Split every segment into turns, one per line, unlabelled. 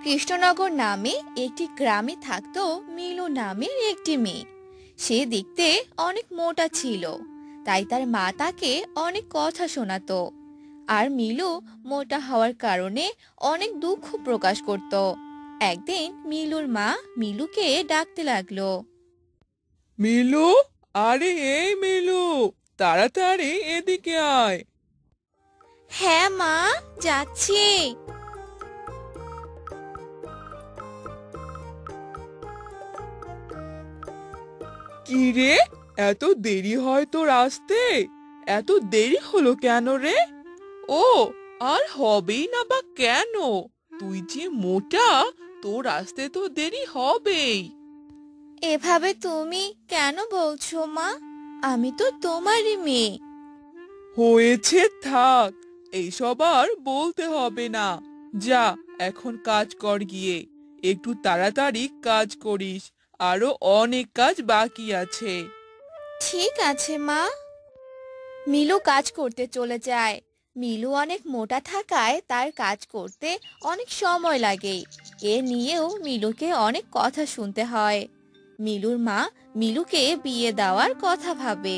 কৃষ্ণনগর নামে একটি গ্রামে থাকতো মিলু নামের একটি মেয়ে। সে দেখতে অনেক মোটা ছিল, তাই তার মা তাকে অনেক কথা শোনাতো। আর মিলু মোটা হওয়ার কারণে অনেক দুঃখ প্রকাশ করত। একদিন মিলুর মা মিলুকে ডাকতে লাগলো।
মিলু, আরে এই মিলু, তাড়াতাড়ি এদিকে আয়।
হ্যাঁ মা, যাচ্ছি।
কি রে, এত দেরি হয় তোর আসতে? এত দেরি হলো কেন রে? ও, আর হবেই না বা কেন? তুই যে মোটা, তোর আসতে তো দেরি হবেই।
এভাবে তুমি কেন বলছো মা? আমি তো তোমারই মেয়ে।
হয়েছে, থাক, এইসব আর বলতে হবে না। যা, এখন কাজ কর গিয়ে। একটু তাড়াতাড়ি কাজ করিস, আরো অনেক কাজ বাকি আছে।
ঠিক আছে মা। মিলু কাজ করতে চলে যায়। মিলু অনেক মোটা থাকায় তার কাজ করতে অনেক সময় লাগে। এ নিয়েও মিলুকে অনেক কথা শুনতে হয়। মিলুর মা মিলুকে বিয়ে দেওয়ার কথা ভাবে।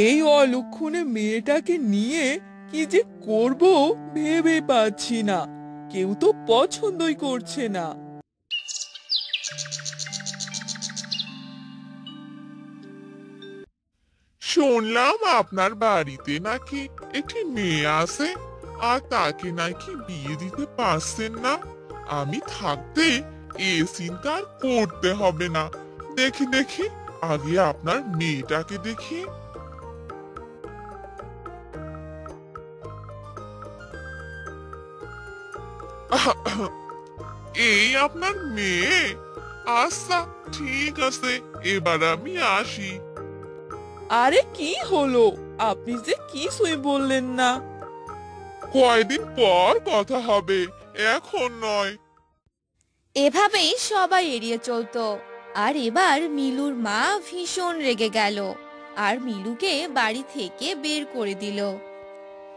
এই অলক্ষণে মেয়েটাকে নিয়ে কি যে করব ভেবে পাচ্ছি না। কেউ তো পছন্দই করছে না।
শুনলাম আপনার বাড়িতে নাকি একটি মেয়ে আছে, আর তাকে নাকি বিয়ে দিতে পারছেন না। আমি থাকতে এ চিন্তা আর করতে হবে না। দেখি দেখি, আগে আপনার মেয়েটাকে দেখি। এই আপনার মেয়ে? আচ্ছা, ঠিক আছে, এবার আমি আসি।
আরে কি হলো? আপনি যে কিছুই বললেন না।
কয়দিন পর কথা হবে, এখন নয়।
এভাবেই সবাই এড়িয়ে চলতো। আর এবার মিলুর মা ভীষণ রেগে গেল আর মিলুকে বাড়ি থেকে বের করে দিল।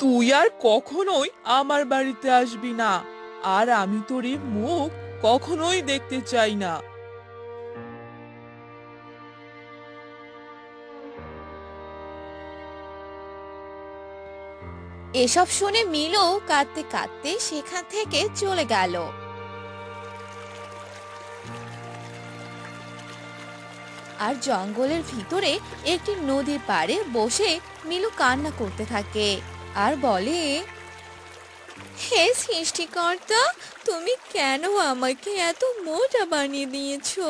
তুই আর কখনোই আমার বাড়িতে আসবি না, আর আমি তোর এই মুখ কখনোই দেখতে চাই না।
এসব শুনে মিলু কাঁদতে কাঁদতে সেখান থেকে চলে গেল। আর জঙ্গলের ভিতরে একটি নদীর পাড়ে বসে মিলু কান্না করতে থাকে আর বলে, হে সৃষ্টিকর্তা, তুমি কেন আমাকে এত মোটা বানিয়ে দিয়েছো,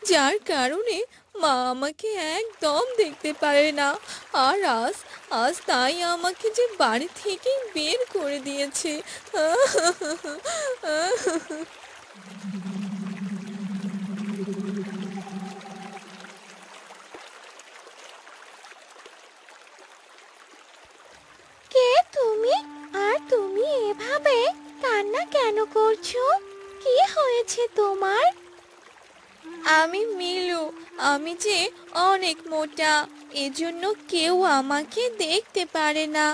যার কারণে মা আমাকে একদম দেখতে পারে না। আর আজ আজ তাই আমাকে যে বাড়ি থেকে বের করে দিয়েছে। কে তুমি? আর তুমি এভাবে কান্না কেন করছো? কি হয়েছে তোমার? আমি মিলু। আমি যে অনেক মোটা, এজন্য কেউ আমাকে দেখতে পারে না।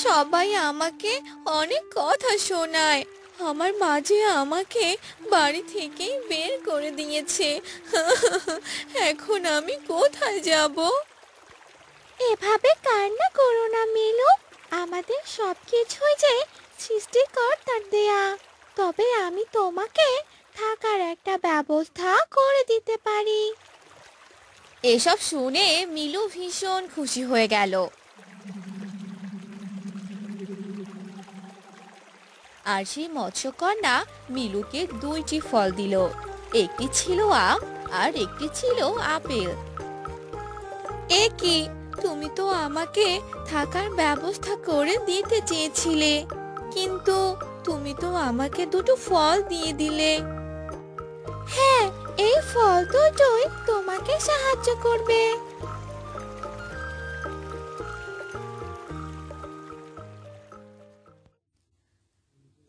সবাই আমাকে অনেক কথা শোনায়। আমার মাঝে আমাকে বাড়ি থেকেই বের করে দিয়েছে। এখন আমি কোথায় যাব? এভাবে কান্না করো না মিলু। আমাদের সবকিছুই যে সৃষ্টিকর্তার দেয়া। তবে আমি তোমাকে থাকার একটা ব্যবস্থা করে দিতে পারি। এসব শুনে মিলু ভীষণ খুশি হয়ে গেল। আর সেই মৎস্যকন্যা মিলুকে দুইটি ফল দিল। একটি ছিল আম আর একটি ছিল আপেল। এ কি, তুমি তো আমাকে থাকার ব্যবস্থা করে দিতে চেয়েছিলে, কিন্তু তুমি তো আমাকে দুটো ফল দিয়ে দিলে। হ্যাঁ, এই ফল দুটোই তোমাকে সাহায্য করবে।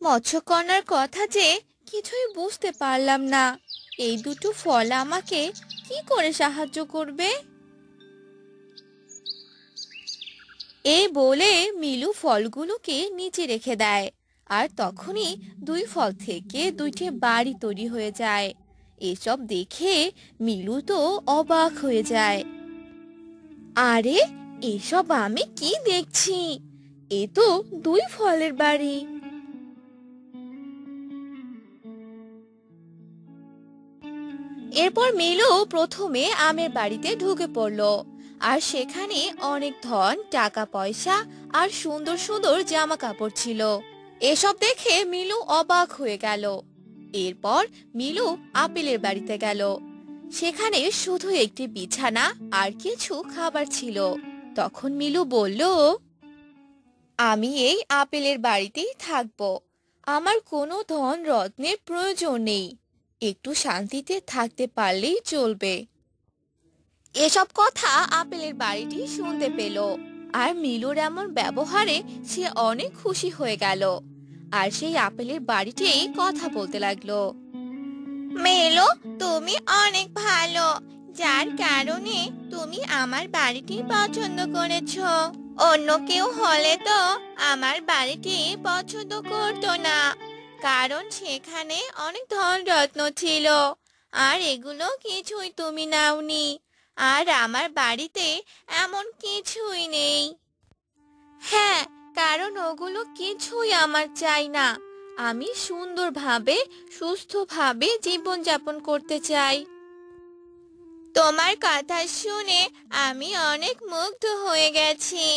মৎস্যকন্যার কথা যে কিছুই বুঝতে পারলাম না। এই দুটো ফল আমাকে কি করে সাহায্য করবে? এই বলে মিলু ফলগুলোকে নিচে রেখে দেয় আর তখনই দুই ফল থেকে দুইটি বাড়ি তৈরি হয়ে যায়। এসব দেখে মিলু তো অবাক হয়ে যায়। আরে, এসব আমি কি দেখছি? এ তো দুই ফলের বাড়ি। এরপর মিলু প্রথমে আমের বাড়িতে ঢুকে পড়লো। আর সেখানে অনেক ধন, টাকা পয়সা আর সুন্দর সুন্দর জামা কাপড় ছিল। এসব দেখে মিলু অবাক হয়ে গেল। এরপর মিলু আপেলের বাড়িতে গেল। সেখানে শুধু একটি বিছানা আর কিছু খাবার ছিল। তখন মিলু বলল, আমি এই আপেলের বাড়িতেই থাকবো। আমার কোনো ধন রত্নের প্রয়োজন নেই, একটু শান্তিতে থাকতে পারলেই চলবে। এসব কথা আপেলের বাড়িটি শুনতে পেল। আর মিলুর এমন ব্যবহারে সে অনেক খুশি হয়ে গেল। আর সেই আপেলের বাড়িটি কথা বলতে লাগলো। মিলু, তুমি অনেক ভালো, যার কারণে তুমি আমার বাড়িটি পছন্দ করেছো। অন্য কেউ হলে তো আমার বাড়িটি পছন্দ করতো না, কারণ সেখানে অনেক ধন রত্ন ছিল, আর এগুলো কিছুই তুমি নাওনি। আর আমার বাড়িতে এমন কিছুই নেই। হ্যাঁ, কারণ ওগুলো কিছুই আমার চাই না। আমি সুন্দরভাবে, সুস্থভাবে জীবনযাপন করতে চাই। তোমার কথা শুনে আমি অনেক মুগ্ধ হয়ে গেছি।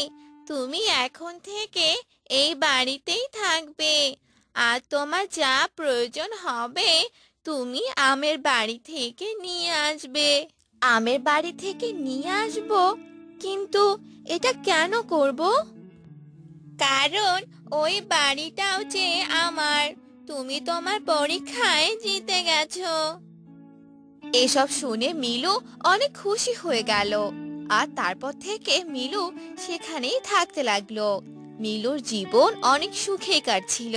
তুমি এখন থেকে এই বাড়িতেই থাকবে। আর তোমার যা প্রয়োজন হবে তুমি আমের বাড়ি থেকে নিয়ে আসবে। আমের বাড়ি থেকে নিয়ে আসবো? কিন্তু এটা কেন করব? কারণ ওই বাড়িটাও যে আমার। তুমি তোমার পরীক্ষায় জিতে গেছো। এসব শুনে মিলু অনেক খুশি হয়ে গেল। আর তারপর থেকে মিলু সেখানেই থাকতে লাগলো। মিলুর জীবন অনেক সুখে কাটছিল।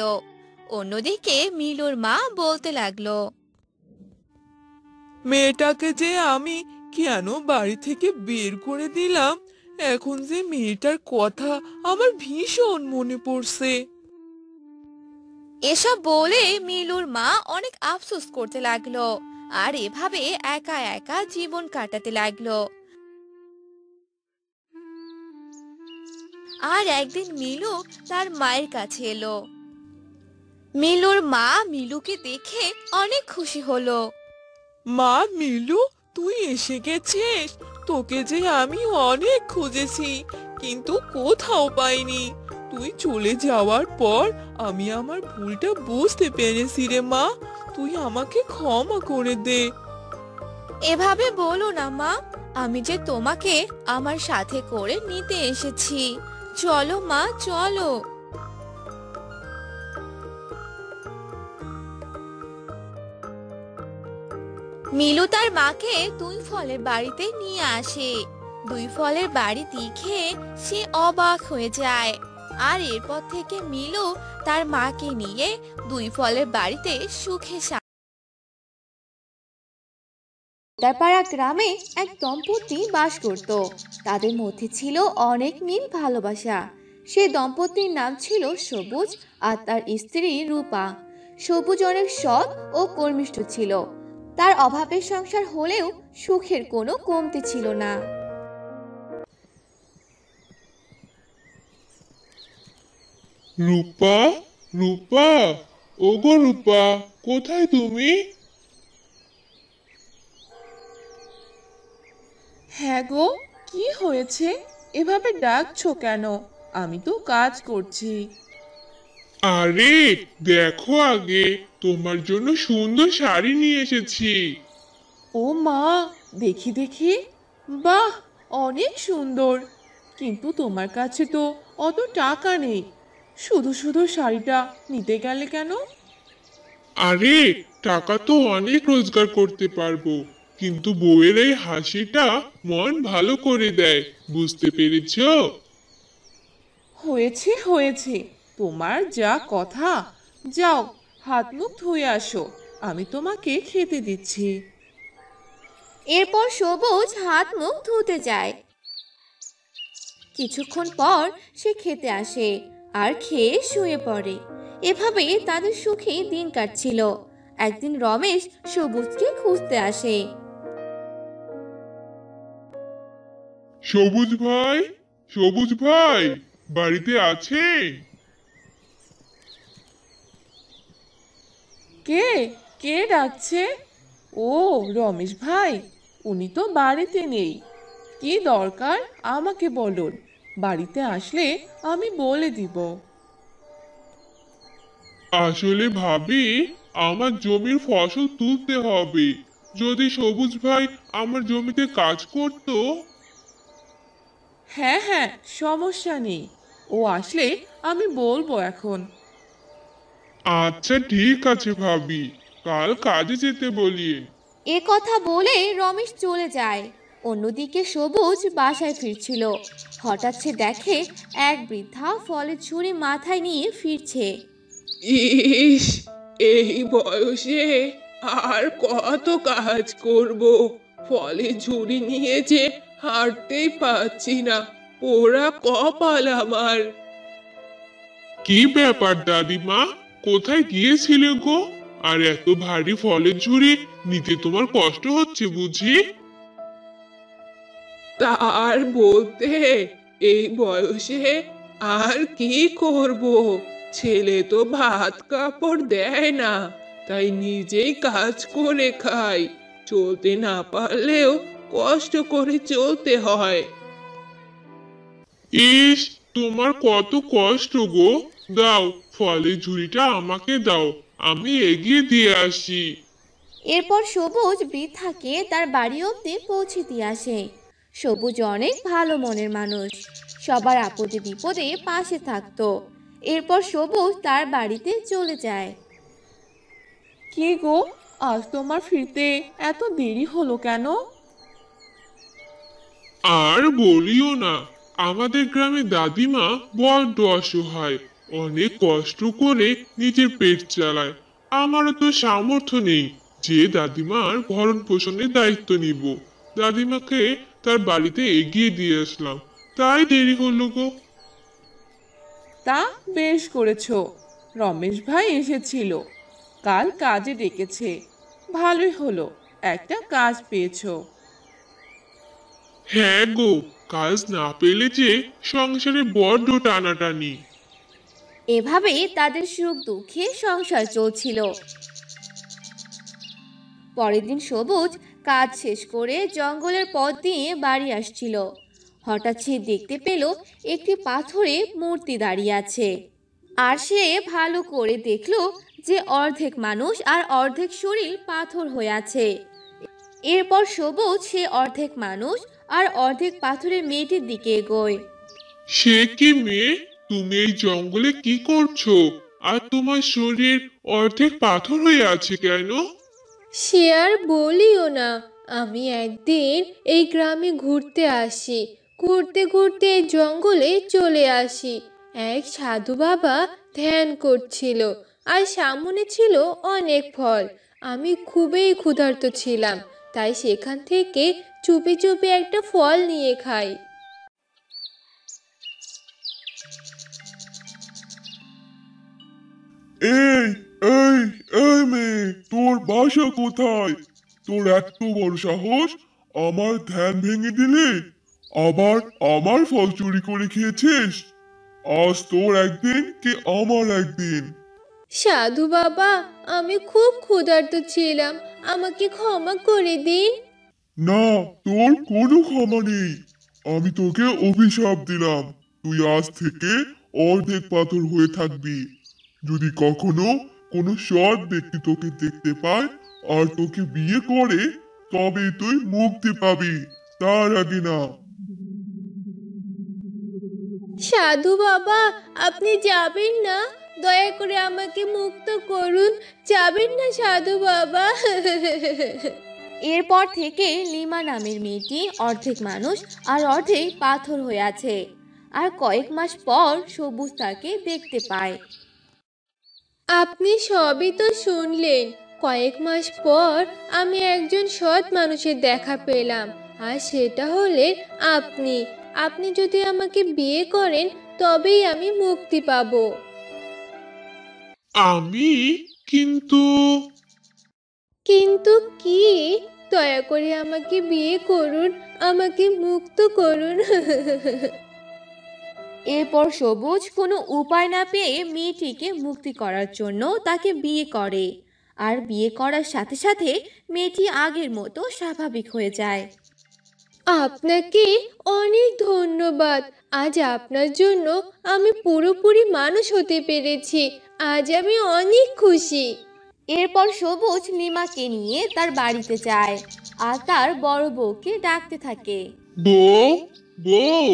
অন্যদিকে মিলুর মা বলতে লাগলো,
মেয়েটাকে যে আমি কেন বাড়ি থেকে বের করে দিলাম, এখন যে মেয়েটার কথা আমার ভীষণ মনে পড়ছে।
এসব বলে মিলুর মা অনেক আফসোস করতে লাগলো। আর এভাবে একা একা জীবন কাটাতে লাগলো। আর একদিন মিলু তার মায়ের কাছে এলো। মিলুর মা মিলুকে দেখে অনেক খুশি হলো।
মা, মিলু, তুই এসে গেছিস। তোকে যে আমি অনেক খুঁজেছি, কিন্তু কোথাও পাইনি। তুই চলে যাওয়ার পর আমি আমার ভুলটা বুঝতে পেরেছি রে মা। তুই আমাকে ক্ষমা করে দে।
এভাবে বলো না মা, আমি যে তোমাকে আমার সাথে করে নিতে এসেছি। চলো মা, চলো। মিলু তার মাকে দুই ফলের বাড়িতে নিয়ে আসে। দুই ফলের বাড়ি দেখে সে অবাক হয়ে যায়। আর এরপর থেকে মিলু তার মাকে নিয়ে দুই ফলের বাড়িতে সুখে পাড়া গ্রামে এক দম্পতি বাস করত। তাদের মধ্যে ছিল অনেক মিল ভালোবাসা। সে দম্পতির নাম ছিল সবুজ আর তার স্ত্রী রূপা। সবুজ অনেক সৎ ও কর্মিষ্ঠ ছিল। তার অভাবের সংসার হলেও সুখের কোনো কমতি ছিল না।
রূপা, রূপা, ওগো রূপা, কোথায় তুমি?
হ্যাঁ গো, কি হয়েছে? এভাবে ডাকছো কেন? আমি তো কাজ করছি।
আরে দেখো, আগে তোমার জন্য সুন্দর শাড়ি নিয়ে এসেছি।
ও মা, দেখি দেখি। বাহ, অনেক সুন্দর। কিন্তু তোমার কাছে তো অত টাকা নেই। শুধু শুধু শাড়িটা নিতে গেলে কেন?
আরে টাকা তো অনেক রোজগার করতে পারবো, কিন্তু বউয়ের এই হাসিটা মন ভালো করে দেয়, বুঝতে পেরেছো?
হয়েছে হয়েছে, তোমার যা কথা। যাও, হাত মুখ ধুয়ে আসো, আমি তোমাকে খেতে দিচ্ছি।
এরপর সবুজ হাত মুখ ধুতে যায়। কিছুক্ষণ পর সে খেতে আসে আর খেয়ে শুয়ে পড়ে। এভাবে তাদের সুখে দিন কাটছিল। একদিন রমেশ সবুজকে খুঁজতে আসে।
সবুজ ভাই, সবুজ ভাই, বাড়িতে আছে?
কে কে ডাকছে? ও, রমেশ ভাই, উনি তো বাড়িতে নেই। কি দরকার আমাকে বলুন, বাড়িতে আসলে আমি বলে দিব।
আসলে ভাবি, আমার জমির ফসল তুলতে হবে। যদি সবুজ ভাই আমার জমিতে কাজ করতো।
হ্যাঁ হ্যাঁ, সমস্যা নেই, ও আসলে আমি বলবো এখন।
আচ্ছা ঠিক আছে ভাবি, কাল কাজে যেতে বলিয়ে।
এ কথা বলে রমেশ চলে যায়। অন্যদিকে সবুজ বাসায় ফিরছিল। হঠাৎ সে দেখে এক বৃদ্ধা ফলের ঝুড়ি মাথায় নিয়ে ফিরছে।
ইস, এই বয়সে আর কত কাজ করব? ফলে ঝুড়ি নিয়ে যে হাঁটতেই পাচ্ছি না। পোড়া কপাল আমার।
কি ব্যাপার দাদিমা, কোথায় গিয়েছিলে গো? আর এত ভারী ফলের ঝুড়ি নিতে তোমার কষ্ট হচ্ছে বুঝি?
তার বলতে, এই বয়সে আর কি করব? ছেলে তো ভাত কাপড় দেয় না, তাই নিজেই কাজ করে খাই। চলতে না পারলেও কষ্ট করে চলতে হয়।
ইস, তোমার কত কষ্ট গো। দাও, ফলের ঝুড়িটা আমাকে দাও, আমি এগিয়ে দিয়ে আসি।
এরপর সবুজ বৃদ্ধাকে তার বাড়ি অবধি পৌঁছে দিয়ে আসে। সবুজ অনেক ভালো মনের মানুষ, সবার আপদে বিপদে পাশে থাকতো। এরপর সবুজ তার বাড়িতে চলে যায়।
কি গো, আজ তোমার ফিরতে এত দেরি হলো কেন?
আর বলিও না, আমাদের গ্রামে দাদিমা বড্ড অসহায়, অনেক কষ্ট করে নিজের পেট চালায়। আমারও তো সামর্থ্য নেই যে দাদিমার ভরণ পোষণের দায়িত্ব নিব। দাদিমাকে তার বাড়িতে এগিয়ে দিয়ে আসলাম, তাই দেরি হলো গো।
তা বেশ করেছো, রমেশ ভাই এসেছিল, কাল কাজে ডেকেছে। ভালোই হলো, একটা কাজ পেয়েছো।
হ্যাঁ গো, কাজ না পেলে যে সংসারে বড্ড টানাটানি।
এভাবেই তাদের সুখ দুঃখে সংসার চলছিল। পরের দিন সবুজ কাজ শেষ করে জঙ্গলের পথ দিয়ে বাড়ি আসছিল। হঠাৎ সে দেখতে পেল একটি পাথরে মূর্তি দাঁড়িয়ে আছে। আর সে ভালো করে দেখলো যে অর্ধেক মানুষ আর অর্ধেক শরীর পাথর হয়ে আছে। এরপর সবুজ সে অর্ধেক মানুষ আর অর্ধেক পাথরের মেয়েটির দিকে এগোয়।
সে কি মেয়ে, তুমি এই জঙ্গলে কি করছো? আর তোমার শরীর অর্ধেক পাথর হয়ে আছে কেন?
সে আর বলিও না, আমি একদিন এই গ্রামে ঘুরতে আসি। ঘুরতে ঘুরতে এই জঙ্গলে চলে আসি। এক সাধু বাবা ধ্যান করছিল, আর সামনে ছিল অনেক ফল। আমি খুবই ক্ষুধার্ত ছিলাম, তাই সেখান থেকে চুপি চুপি একটা ফল নিয়ে খাই।
এই এই এই মেয়ে, তোর বাসা কোথায়? তোর এত বড় সাহস, আমার ধ্যান ভেঙে দিলে, আবার আমার ফল চুরি করে খেয়েছিস। আজ তোর একদিন কি আমার একদিন।
সাধু বাবা, আমি খুব ক্ষুধার্ত ছিলাম, আমাকে ক্ষমা করে দিন।
না, তোর কোনো ক্ষমা নেই। আমি তোকে অভিশাপ দিলাম, তুই আজ থেকে অর্ধেক পাথর হয়ে থাকবি। যদি কখনো কোনো সৎ ব্যক্তি তোকে দেখতে পায় আর তোকে বিয়ে করে, তবে তুই মুক্তি পাবি, তার আগে না।
সাধু বাবা, আপনি যাবেন না? দয়া করে আমাকে মুক্ত করুন, যাবেন না সাধু বাবা?
এরপর থেকে লিমা নামের মেয়েটি অর্ধেক মানুষ আর অর্ধেক পাথর হয়ে আছে। আর কয়েক মাস পর সবুজ তাকে দেখতে পায়।
আপনি সবই তো শুনলেন। কয়েক মাস পর আমি একজন সৎ মানুষের দেখা পেলাম, আর সেটা হলেন আপনি। আপনি যদি আমাকে বিয়ে করেন, তবেই আমি মুক্তি পাবো।
আমি কিন্তু
কিন্তু কি? দয়া করে আমাকে বিয়ে করুন, আমাকে মুক্ত করুন।
এরপর সবুজ কোনো উপায় না পেয়ে মেয়েটিকে মুক্তি করার জন্য তাকে বিয়ে করে। আর বিয়ে করার সাথে সাথে মেয়েটি আগের মতো স্বাভাবিক হয়ে যায়।
আপনাকে অনেক ধন্যবাদ। আজ আপনার জন্য আমি পুরোপুরি মানুষ হতে পেরেছি। আজ আমি অনেক খুশি।
এরপর সবুজ লিমাকে নিয়ে তার বাড়িতে যায় আর তার বড় বউকে ডাকতে থাকে।
বউ, বউ,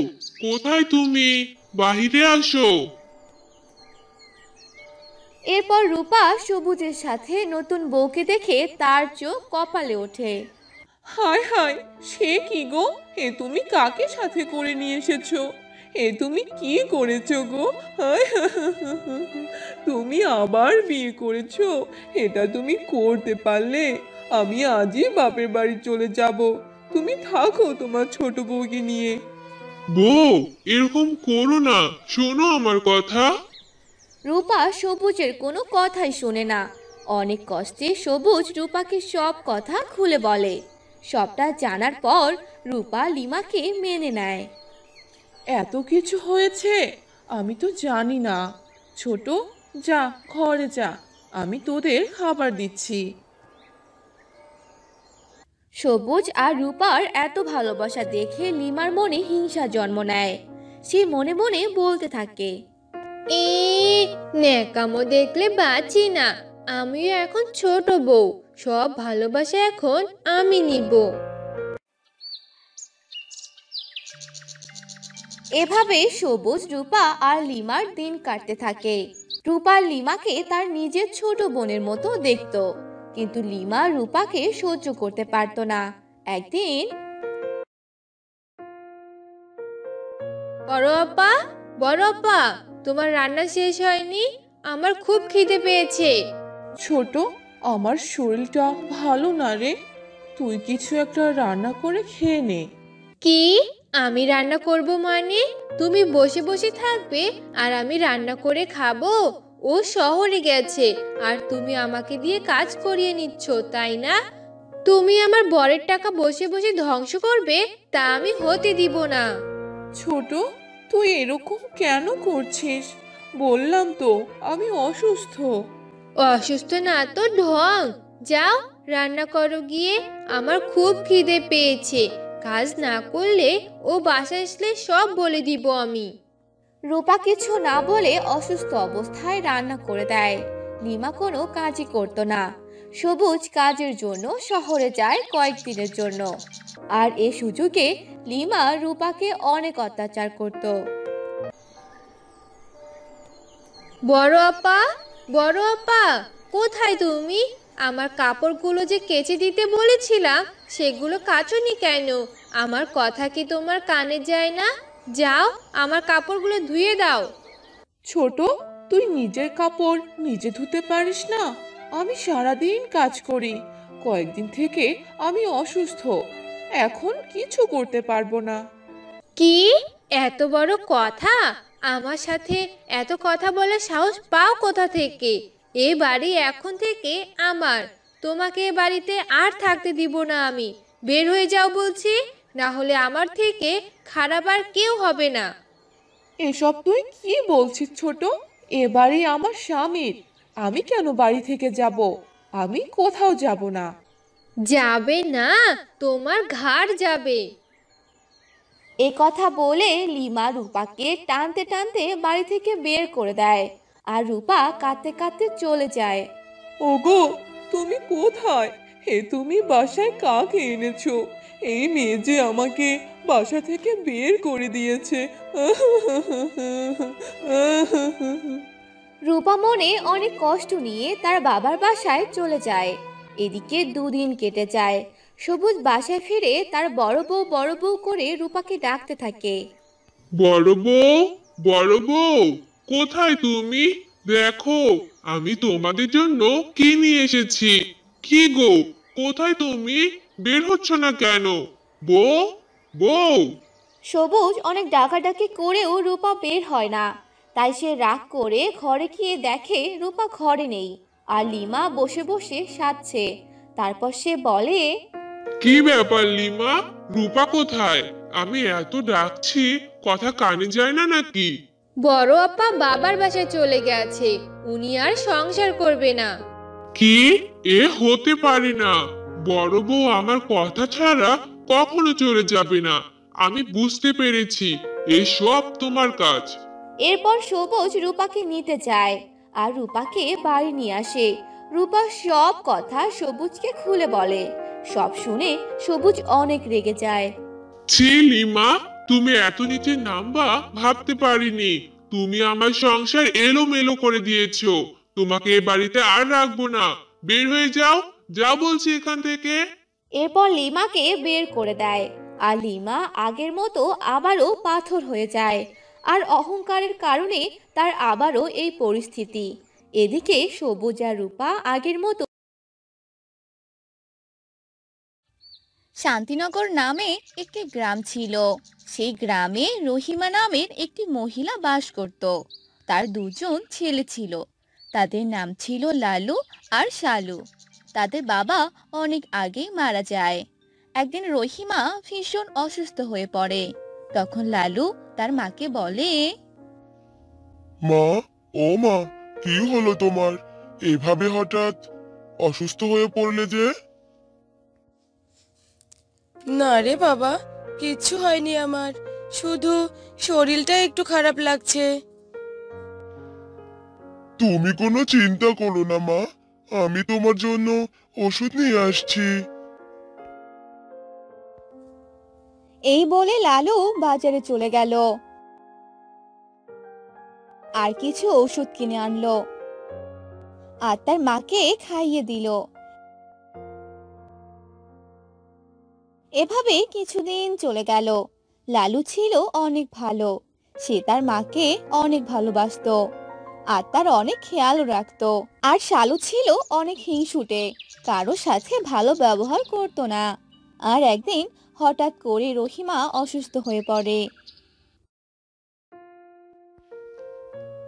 কোথায় তুমি? বাহিরে আসো।
এরপর রূপা সবুজের সাথে নতুন বউকে দেখে তার চোখ কপালে ওঠে।
হায় হায়, সে কি গো? এ তুমি কাকে সাথে করে নিয়ে এসেছো? এ তুমি কি করেছো গো? হায়, তুমি আবার বিয়ে করেছো? এটা তুমি করতে পারলে? আমি আজই বাপের বাড়ি চলে যাব। তুমি থাকো তোমার ছোট বউকে নিয়ে।
বউ, এরকম করো না, শোনো আমার কথা।
রূপা সবুজের কোনো কথাই শোনে না। অনেক কষ্টে সবুজ রূপাকে সব কথা খুলে বলে। সবটা জানার পর রূপা লিমাকে মেনে নেয়।
এত কিছু হয়েছে, আমি তো জানি না। ছোট, যা ঘরে যা, আমি তোদের খাবার দিচ্ছি।
সবুজ আর রূপার এত ভালোবাসা দেখে লিমার মনে হিংসা জন্ম নেয়। সে মনে মনে বলতে থাকে,
এ ন্যাকামো দেখলে বাঁচি না। আমিও এখন ছোট বউ, সব ভালোবাসা এখন আমি নিব।
এভাবে সবুজ রূপা আর লিমার দিন কাটতে থাকে। রূপা লিমাকে তার নিজের ছোট বোনের মতো দেখতো, কিন্তু লিমা রূপাকে সহ্য করতে পারতো না। একদিন
বড় আপা, বড় আপা, তোমার রান্না শেষ হয়নি? আমার খুব খিদে পেয়েছে।
ছোট, আমার শরীরটা ভালো না রে, তুই কিছু একটা রান্না করে খেয়ে নে।
কি? আমি রান্না করব মানে? তুমি বসে বসে থাকবে আর আমি রান্না করে খাবো? ও শহরে গেছে আর তুমি আমাকে দিয়ে কাজ করিয়ে নিচ্ছ, তাই না? তুমি আমার বরের টাকা বসে বসে ধ্বংস করবে, তা আমি হতে দিব না।
ছোট, তুই এরকম কেন করছিস? বললাম তো আমি অসুস্থ।
অসুস্থ না তো ঢং। যাও রান্না করো গিয়ে, আমার খুব খিদে পেয়েছে। কাজ না করলে ও বাসায় আসলে সব বলে দিব আমি।
রূপা কিছু না বলে অসুস্থ অবস্থায় রান্না করে দেয়। লিমা কোনো কাজই করতো না। সবুজ কাজের জন্য শহরে যায় কয়েকদিনের জন্য। আর এ সুযোগে লিমা রূপাকে অনেক অত্যাচার করত।
বড় আপা, বড় আপা, কোথায় তুমি? আমার কাপড়গুলো যে কেচে দিতে বলেছিলাম, সেগুলো কাচোনি কেন? আমার কথা কি তোমার কানে যায় না? যাও আমার কাপড়গুলো ধুয়ে দাও।
ছোট, তুই নিজের কাপড় নিজে ধুতে পারিস না? আমি সারাদিন কাজ করি, কয়েকদিন থেকে আমি অসুস্থ, এখন কিছু করতে পারবো না।
কি? এত বড় কথা? আমার সাথে এত কথা বলার সাহস পাও কোথা থেকে? এ বাড়ি এখন থেকে আমার। তোমাকে এ বাড়িতে আর থাকতে দিব না আমি। বের হয়ে যাও বলছি, না হলে আমার থেকে খারাপ আর কেউ হবে না।
এসব তুই কি বলছিস ছোট? এ বাড়ি আমার স্বামীর, আমি কেন বাড়ি থেকে যাব? আমি কোথাও যাব না।
যাবে না? তোমার ঘাড় যাবে।
এ কথা বলে লিমা রূপাকে টানতে টানতে বাড়ি থেকে বের করে দেয়। আর রূপা কাঁদতে কাঁদতে চলে যায়।
ওগো, তুমি কোথায়? তুমি বাসায় কাকে এনেছো? এই মেয়ে যে আমাকে বাসা থেকে বের করে দিয়েছে।
রূপা মনে অনেক কষ্ট নিয়ে তার বাবার বাসায় চলে যায়। এদিকে দুদিন কেটে যায়। সবুজ বাসায় ফিরে তার বড় বউ করে রূপাকে ডাকতে থাকে।
বড় বউ, বড় বউ, কোথায় তুমি? দেখো, আমি তোমাদের জন্য কি নিয়ে এসেছি। কি গো, কোথায় তুমি? বের হচ্ছ না কেন? বউ, বউ।
সবুজ অনেক ডাকাডাকি করেও রূপা বের হয় না। তাই সে রাগ করে ঘরে গিয়ে দেখে রূপা ঘরে নেই আর লিমা বসে বসে সাধছে। তারপর সে বলে,
কি ব্যাপার লিমা, রূপা কোথায়? আমি এত ডাকছি, কথা কানে যায় না নাকি?
বড় আপা বাবার বাসায় চলে গেছে, উনি আর সংসার করবে না।
কি? এ হতে পারে না। বড় বউ আমার কথা ছাড়া কখনো চলে যাবে না। আমি বুঝতে পেরেছি, এসব তোমার কাজ।
এরপর সবুজ রূপাকে নিতে যায় আর রূপাকে বাড়ি নিয়ে আসে। রূপা সব কথা সবুজকে খুলে বলে। সব শুনে সবুজ অনেক রেগে যায়।
ছি লিমা, তুমি এত নিচে নামবা ভাবতে পারিনি। তুমি আমার সংসার এলোমেলো করে দিয়েছো। তোমাকে এ বাড়িতে আর রাখবো না। বের হয়ে যাও, যা বলছি এখান থেকে।
এরপর লিমাকে বের করে দেয় আর লিমা আগের মতো আবারও পাথর হয়ে যায়। আর অহংকারের কারণে তার আবারও এই পরিস্থিতি। এদিকে সবুজ আর রূপা আগের মতো শান্তিনগর নামে একটি গ্রাম ছিল। সেই গ্রামে রহিমা নামের একটি মহিলা বাস করত। তার দুজন ছেলে ছিল। তাদের নাম ছিল লালু আর শালু। তাদের বাবা অনেক আগে মারা যায়। একদিন রহিমা ভীষণ অসুস্থ হয়ে পড়ে। তখন লালু তার মাকে বলে,
মা, ও মা, কি হলো তোমার? এভাবে হঠাৎ অসুস্থ হয়ে পড়লে যে?
না রে বাবা, কিচ্ছু হয়নি আমার, শুধু শরীরটা একটু খারাপ লাগছে।
তুমি কোনো চিন্তা করো না মা, আমি তোমার জন্য ওষুধ নিয়ে আসছি।
এই বলে লালু বাজারে চলে গেল আর কিছু ওষুধ কিনে আনলো আর তার মাকে খাইয়ে দিল। এভাবে কিছুদিন চলে গেল। লালু ছিল অনেক ভালো। সে তার মাকে অনেক ভালোবাসতো আর তার অনেক খেয়াল রাখতো। আর শালু ছিল অনেক হিংসুটে, কারো সাথে ভালো ব্যবহার করতো না। আর একদিন হঠাৎ করে রহিমা অসুস্থ হয়ে পড়ে।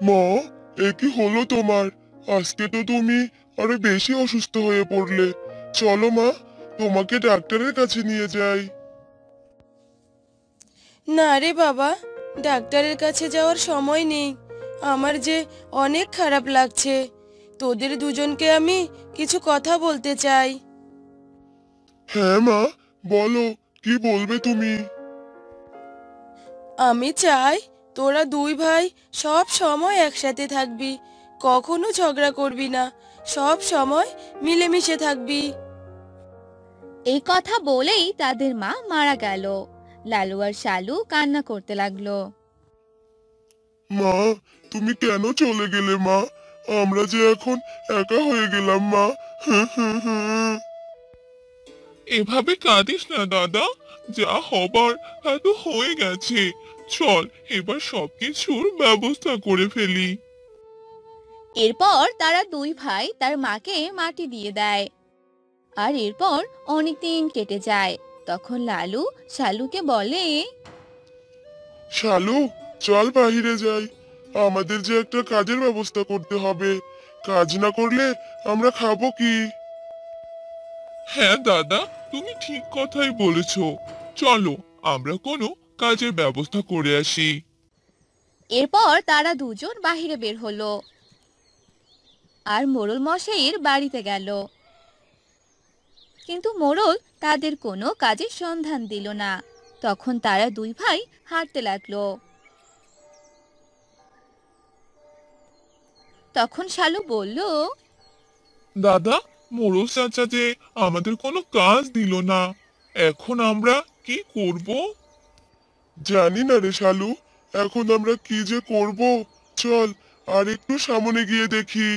মা, এ কি হলো তোমার? আজকে তো তুমি আরো বেশি অসুস্থ হয়ে পড়লে। চলো মা, তোমাকে ডাক্তারের কাছে নিয়ে যাই।
না রে বাবা, ডাক্তারের কাছে যাওয়ার সময় নেই। আমার যে অনেক খারাপ লাগছে। তোদের দুজনকে আমি কিছু কথা বলতে চাই।
হ্যাঁ মা, বলো, কি বলবে তুমি?
আমি চাই তোরা দুই ভাই সব সময় একসাথে থাকবি, কখনো ঝগড়া করবি না, সব সময় মিলেমিশে থাকবি।
এই কথা বলেই তাদের মা মারা গেল। লালু আর শালু কান্না করতে লাগলো।
মা, তুমি কেন চলে গেলে মা? আমরা যে এখন একা হয়ে গেলাম মা। এভাবে কাঁদিস না দাদা, যা হবার তা তো হয়ে গেছে। চল এবার সবকিছুর ব্যবস্থা করে ফেলি।
এরপর তারা দুই ভাই তার মাকে মাটি দিয়ে দেয়। আর এরপর অনেকদিন কেটে যায়। তখন লালু শালুকে বলে,
শালু, চল বাহিরে যাই। আমাদের যে একটা কাজের ব্যবস্থা করতে হবে। কাজ না করলে আমরা খাবো কি? হ্যাঁ দাদা, তুমি ঠিক কথাই বলেছ। চলো আমরা কোনো কাজের ব্যবস্থা করে আসি।
এরপর তারা দুজন বাহিরে বের হলো আর মোড়ল মশাইয়ের বাড়িতে গেল। কিন্তু মোড়ল তাদের কোনো কাজের সন্ধান দিল না। তখন তারা দুই ভাই হাঁটতে লাগলো। তখন শালু বলল,
দাদা, মোড়ল চাচা যে আমাদের কোনো কাজ দিল না, এখন আমরা কি করব? জানি না রে শালু, এখন আমরা কি যে করব। চল আর একটু সামনে গিয়ে দেখি।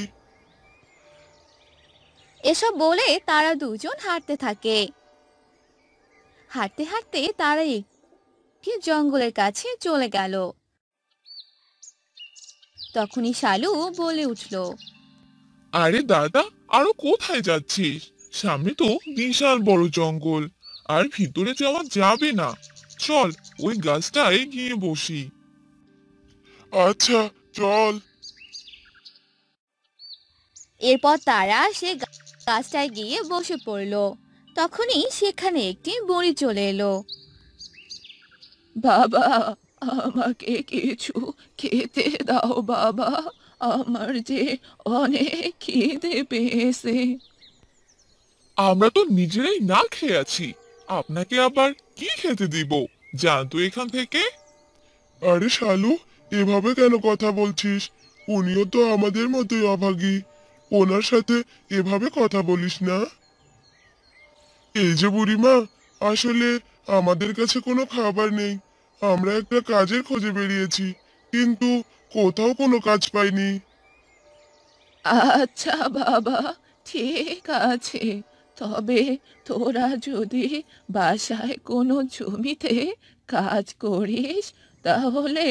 এসব বলে তারা দুজন হাঁটতে থাকে। হাঁটতে হাঁটতে তারা একটি জঙ্গলের কাছে চলে গেল। তখনই শালু বলে উঠল,
আরে দাদা, আরো কোথায় যাচ্ছিস? সামনে তো বিশাল বড় জঙ্গল, আর ভিতরে যাওয়া যাবে না। চল ওই গাছটায় গিয়ে বসি। আচ্ছা, চল।
এরপর তারা সে গাছটায় গিয়ে বসে পড়লো। তখনই সেখানে একটি বুড়ি চলে এলো।
বাবা, আমাকে কিছু খেতে দাও বাবা, আমার যে অনেক খিদে পেয়েছে।
আমরা তো নিজেরাই না খেয়ে আছি, আপনাকে আবার কি খেতে দিব? যান তো এখান থেকে। আরে শালু, এভাবে কেন কথা বলছিস? উনিও তো আমাদের মতোই অভাগী, ওনার সাথে এভাবে কথা বলিস না। এই যে বুড়িমা, আসলে আমাদের কাছে কোনো খাবার নেই। আমরা একটা কাজের খোঁজে বেরিয়েছি, কিন্তু কোথাও কোনো কাজ পাইনি।
আচ্ছা বাবা, ঠিক আছে, তবে তোরা যদি বাসায় কোনো জমিতে কাজ করিস তাহলে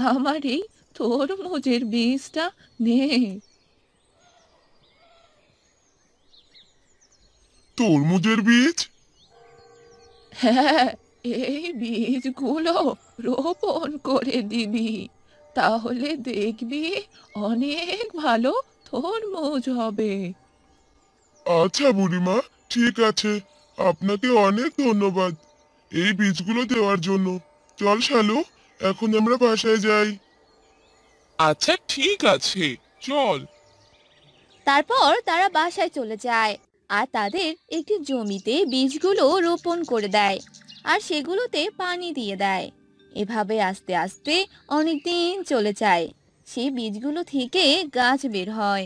আমার এই তরমুজের বীজটা নে।
তরমুজের বীজ?
হ্যাঁ, এই বীজগুলো রোপণ করে দিবি, তাহলে দেখবি অনেক ভালো তরমুজ হবে।
আচ্ছা বুড়িমা, ঠিক আছে, আপনাকে অনেক ধন্যবাদ এই বীজগুলো দেওয়ার জন্য। চল শালু, এখন আমরা বাসায় যাই। আচ্ছা ঠিক আছে, চল।
তারপর তারা বাসায় চলে যায় আর তাদের একটি জমিতে বীজগুলো রোপণ করে দেয় আর সেগুলোতে পানি দিয়ে দেয়। এভাবে আস্তে আস্তে অনেক দিন চলে যায়। সেই বীজগুলো থেকে গাছ বের হয়।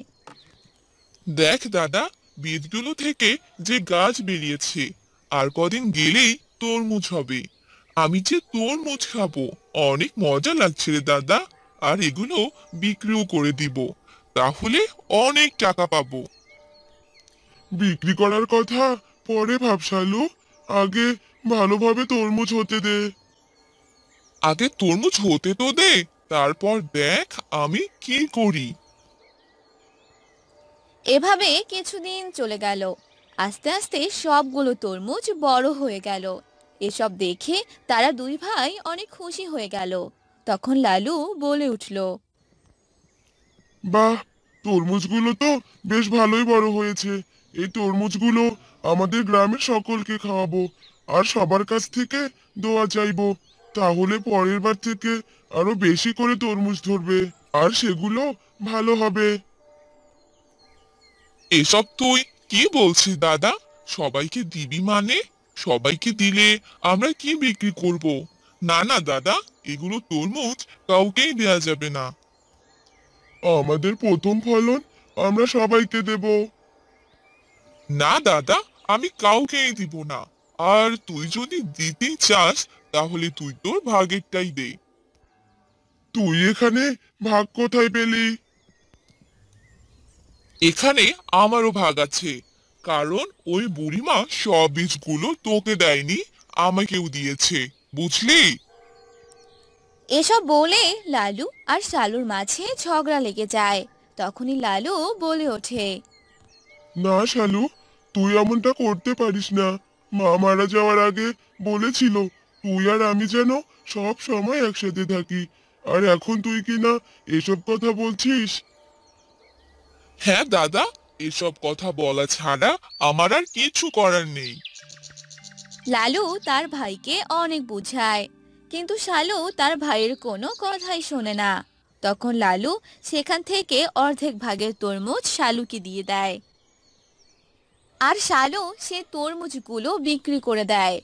দেখ দাদা, বীজগুলো থেকে যে গাছ বেরিয়েছে, আর কদিন গেলেই তরমুজ হবে। আমি যে তরমুজ খাবো, অনেক মজা লাগছে রে দাদা। আর এগুলো বিক্রিও করে দিব, তাহলে অনেক টাকা পাবো। বিক্রি করার কথা পরে ভাবসালু, আগে ভালোভাবে তরমুজ হতে দে। আগে তরমুজ হতে তো দে, তারপর দেখ আমি কি করি।
এভাবে কিছুদিন চলে গেল। আস্তে আস্তে সবগুলো তরমুজ বড় হয়ে গেল। এসব দেখে তারা দুই ভাই অনেক খুশি হয়ে গেল। তখন লালু বলে উঠল,
বাহ, তরমুজগুলো তো বেশ ভালোই বড় হয়েছে। এই তরমুজগুলো আমাদের গ্রামের সকলকে খাওয়াবো, আর সবার কাছ থেকে দোয়া চাইবো। তাহলে পরের বার থেকে আরো বেশি করে তরমুজ ধরবে, আর সেগুলো ভালো হবে। এসব তুই কি বলছিস দাদা? সবাইকে দিবি মানে? সবাইকে দিলে আমরা কি বিক্রি করব? না না দাদা, এগুলো তরমুজ কাউকেই দেয়া যাবে না। আমাদের প্রথম ফলন আমরা সবাইকে দেব। না দাদা, আমি কাউকেই দিব না। আর তুই যদি দিতেই চাস, তাহলে তুই তোর ভাগেরটাই দে। তুই এখানে ভাগ কোথায় পেলি? এখানে আমারও ভাগ আছে, কারণ ওই বুড়িমা সব বীজগুলো তোকে দেয়নি, আমাকেও দিয়েছে, বুঝলি?
এসব বলে লালু আর শালুর মাঝে ঝগড়া লেগে যায়। তখনই লালু বলে ওঠে,
না শালু, তুই এমনটা করতে পারিস না। মা মারা যাওয়ার আগে বলেছিল তুই আর আমি যেন সব সময় একসাথে থাকি, আর এখন তুই কিনা এসব কথা বলছিস। হ্যাঁ দাদা, এসব কথা বলা ছাড়া আমার আর কিছু করার নেই।
লালু তার ভাইকে অনেক বোঝায়, কিন্তু শালু তার ভাইয়ের কোনো কথাই শোনে না। তখন লালু সেখান থেকে অর্ধেক ভাগের তরমুজ শালুকে দিয়ে দেয়, আর শালু সে তরমুজগুলো বিক্রি করে দেয়।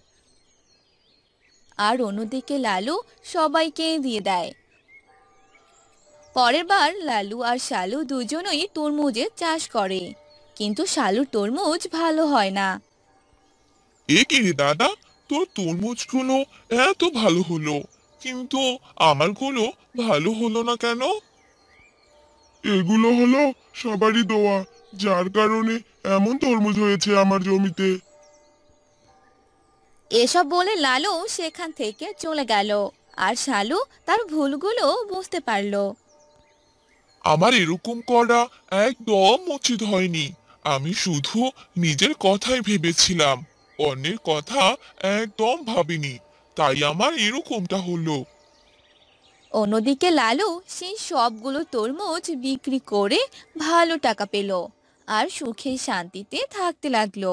আর অন্যদিকে লালু সবাইকে দিয়ে দেয়। পরের বার লালু আর শালু দুজনেই তরমুজের চাষ করে, কিন্তু শালুর তরমুজ ভালো হয় না।
এ কি রে দাদা, তোর তরমুজগুলো এত ভালো হলো, কিন্তু আমারগুলো ভালো হলো না কেন? এগুলো হলো সবারই দোয়া, যার কারণে এমন তরমুজ হয়েছে আমার জমিতে।
এসব বলে লালু সেখান থেকে চলে গেল, আর শালু তার ভুলগুলো বুঝতে পারলো।
আমার এরকম করা একদম উচিত হয়নি। আমি শুধু নিজের কথাই ভেবেছিলাম, অন্যের কথা একদম ভাবিনি, তাই আমার এরকমটা হলো।
অন্যদিকে লালু সেই সবগুলো তরমুজ বিক্রি করে ভালো টাকা পেল আর সুখে শান্তিতে থাকতে লাগলো।